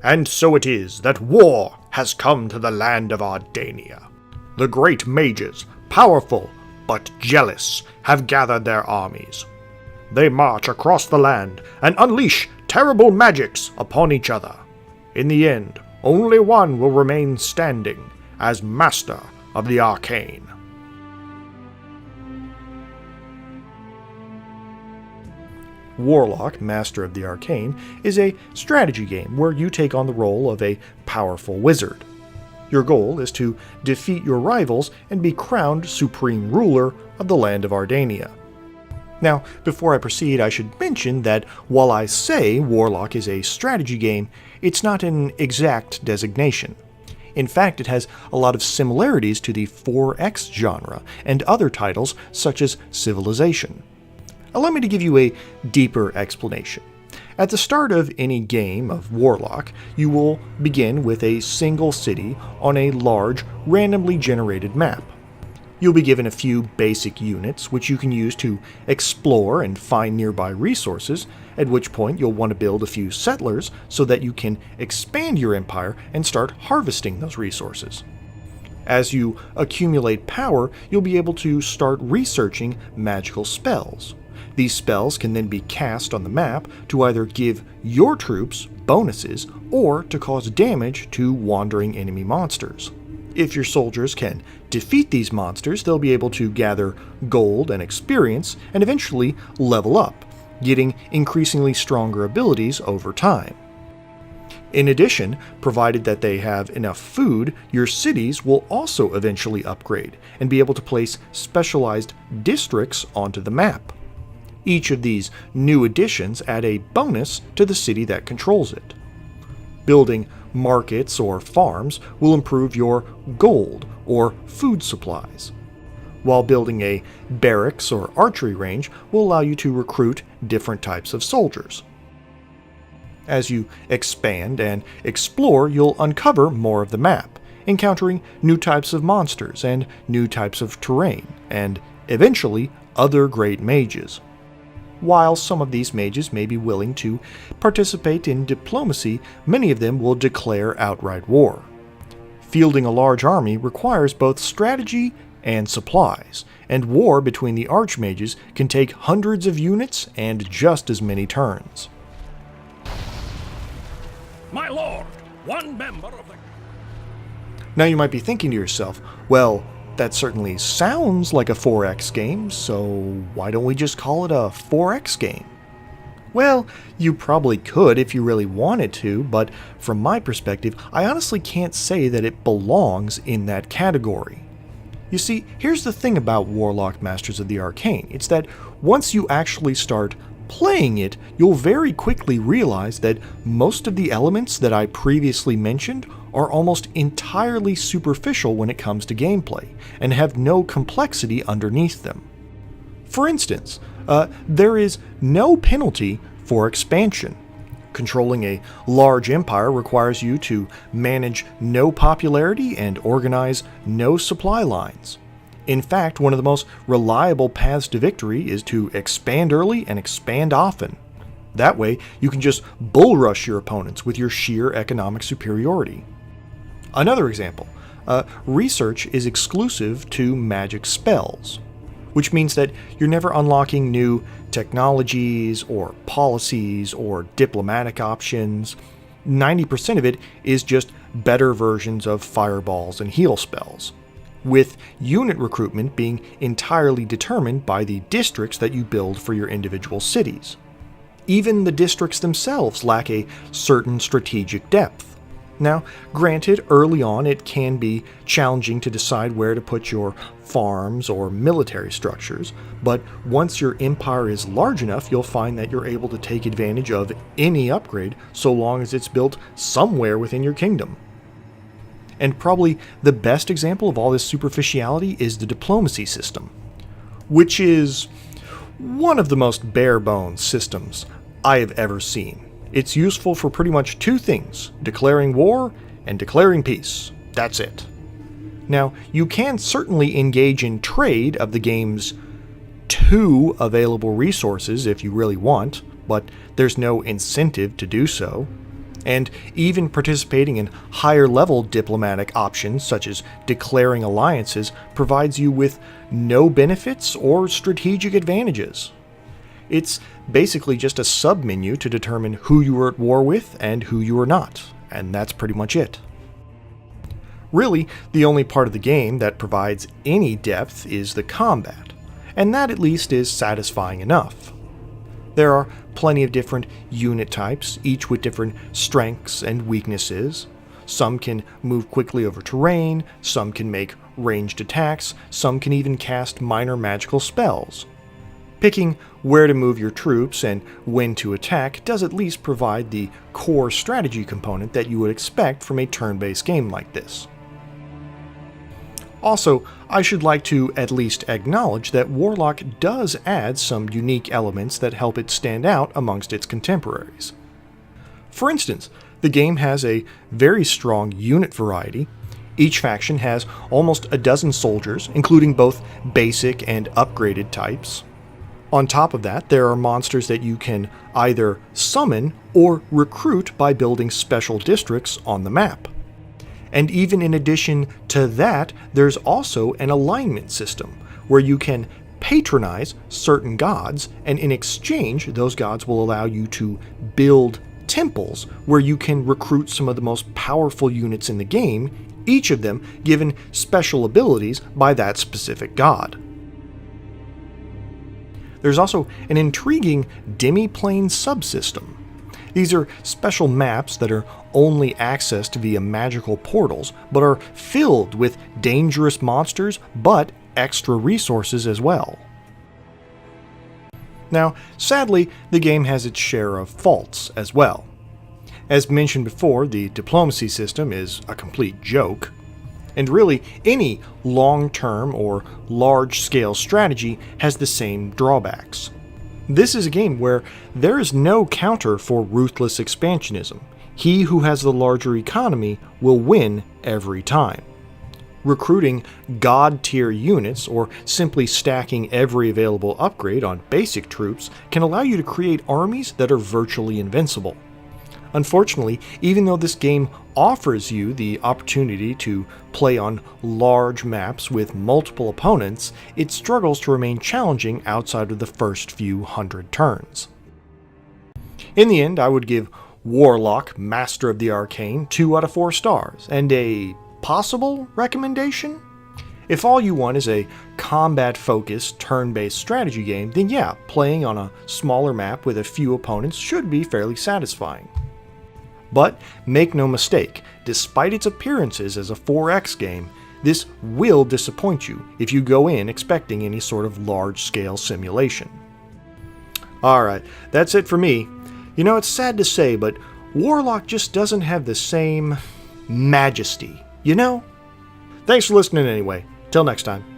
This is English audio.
And so it is that war has come to the land of Ardania. The great mages, powerful but jealous, have gathered their armies. They march across the land and unleash terrible magics upon each other. In the end, only one will remain standing as master of the Arcane. Warlock, Master of the Arcane, is a strategy game where you take on the role of a powerful wizard. Your goal is to defeat your rivals and be crowned supreme ruler of the land of Ardania. Now, before I proceed, I should mention that while I say Warlock is a strategy game, it's not an exact designation. In fact, it has a lot of similarities to the 4X genre and other titles such as Civilization. Allow me to give you a deeper explanation. At the start of any game of Warlock, you will begin with a single city on a large, randomly generated map. You'll be given a few basic units which you can use to explore and find nearby resources, at which point you'll want to build a few settlers so that you can expand your empire and start harvesting those resources. As you accumulate power, you'll be able to start researching magical spells. These spells can then be cast on the map to either give your troops bonuses or to cause damage to wandering enemy monsters. If your soldiers can defeat these monsters, they'll be able to gather gold and experience and eventually level up, getting increasingly stronger abilities over time. In addition, provided that they have enough food, your cities will also eventually upgrade and be able to place specialized districts onto the map. Each of these new additions add a bonus to the city that controls it. Building markets or farms will improve your gold or food supplies, while building a barracks or archery range will allow you to recruit different types of soldiers. As you expand and explore, you'll uncover more of the map, encountering new types of monsters and new types of terrain, and eventually other great mages. While some of these mages may be willing to participate in diplomacy, many of them will declare outright war. Fielding a large army requires both strategy and supplies, and war between the archmages can take hundreds of units and just as many turns. My lord, one member of the... Now you might be thinking to yourself, well, that certainly sounds like a 4X game, so why don't we just call it a 4X game? Well, you probably could if you really wanted to, but from my perspective, I honestly can't say that it belongs in that category. You see, here's the thing about Warlock Masters of the Arcane. It's that once you actually start playing it, you'll very quickly realize that most of the elements that I previously mentioned are almost entirely superficial when it comes to gameplay, and have no complexity underneath them. For instance, there is no penalty for expansion. Controlling a large empire requires you to manage no popularity and organize no supply lines. In fact, one of the most reliable paths to victory is to expand early and expand often. That way, you can just bull rush your opponents with your sheer economic superiority. Another example, research is exclusive to magic spells, which means that you're never unlocking new technologies or policies or diplomatic options. 90% of it is just better versions of fireballs and heal spells, with unit recruitment being entirely determined by the districts that you build for your individual cities. Even the districts themselves lack a certain strategic depth. Now, granted, early on it can be challenging to decide where to put your farms or military structures, but once your empire is large enough, you'll find that you're able to take advantage of any upgrade so long as it's built somewhere within your kingdom. And probably the best example of all this superficiality is the diplomacy system, which is one of the most bare-bones systems I have ever seen. It's useful for pretty much two things: declaring war and declaring peace. That's it. Now, you can certainly engage in trade of the game's 2 available resources if you really want, but there's no incentive to do so. And even participating in higher level diplomatic options such as declaring alliances provides you with no benefits or strategic advantages. It's basically just a submenu to determine who you are at war with and who you are not, and that's pretty much it. Really, the only part of the game that provides any depth is the combat, and that at least is satisfying enough. There are plenty of different unit types, each with different strengths and weaknesses. Some can move quickly over terrain, some can make ranged attacks, some can even cast minor magical spells. Picking where to move your troops and when to attack does at least provide the core strategy component that you would expect from a turn-based game like this. Also, I should like to at least acknowledge that Warlock does add some unique elements that help it stand out amongst its contemporaries. For instance, the game has a very strong unit variety. Each faction has almost a dozen soldiers, including both basic and upgraded types. On top of that, there are monsters that you can either summon or recruit by building special districts on the map. And even in addition to that, there's also an alignment system where you can patronize certain gods, and in exchange, those gods will allow you to build temples where you can recruit some of the most powerful units in the game, each of them given special abilities by that specific god. There's also an intriguing demi-plane subsystem. These are special maps that are only accessed via magical portals, but are filled with dangerous monsters, but extra resources as well. Now, sadly, the game has its share of faults as well. As mentioned before, the diplomacy system is a complete joke. And really, any long-term or large-scale strategy has the same drawbacks. This is a game where there is no counter for ruthless expansionism. He who has the larger economy will win every time. Recruiting god-tier units or simply stacking every available upgrade on basic troops can allow you to create armies that are virtually invincible. Unfortunately, even though this game offers you the opportunity to play on large maps with multiple opponents, it struggles to remain challenging outside of the first few hundred turns. In the end, I would give Warlock, Master of the Arcane, 2 out of 4 stars, and a possible recommendation? If all you want is a combat-focused, turn-based strategy game, then yeah, playing on a smaller map with a few opponents should be fairly satisfying. But make no mistake, despite its appearances as a 4X game, this will disappoint you if you go in expecting any sort of large-scale simulation. Alright, that's it for me. You know, it's sad to say, but Warlock just doesn't have the same majesty, you know? Thanks for listening anyway. Till next time.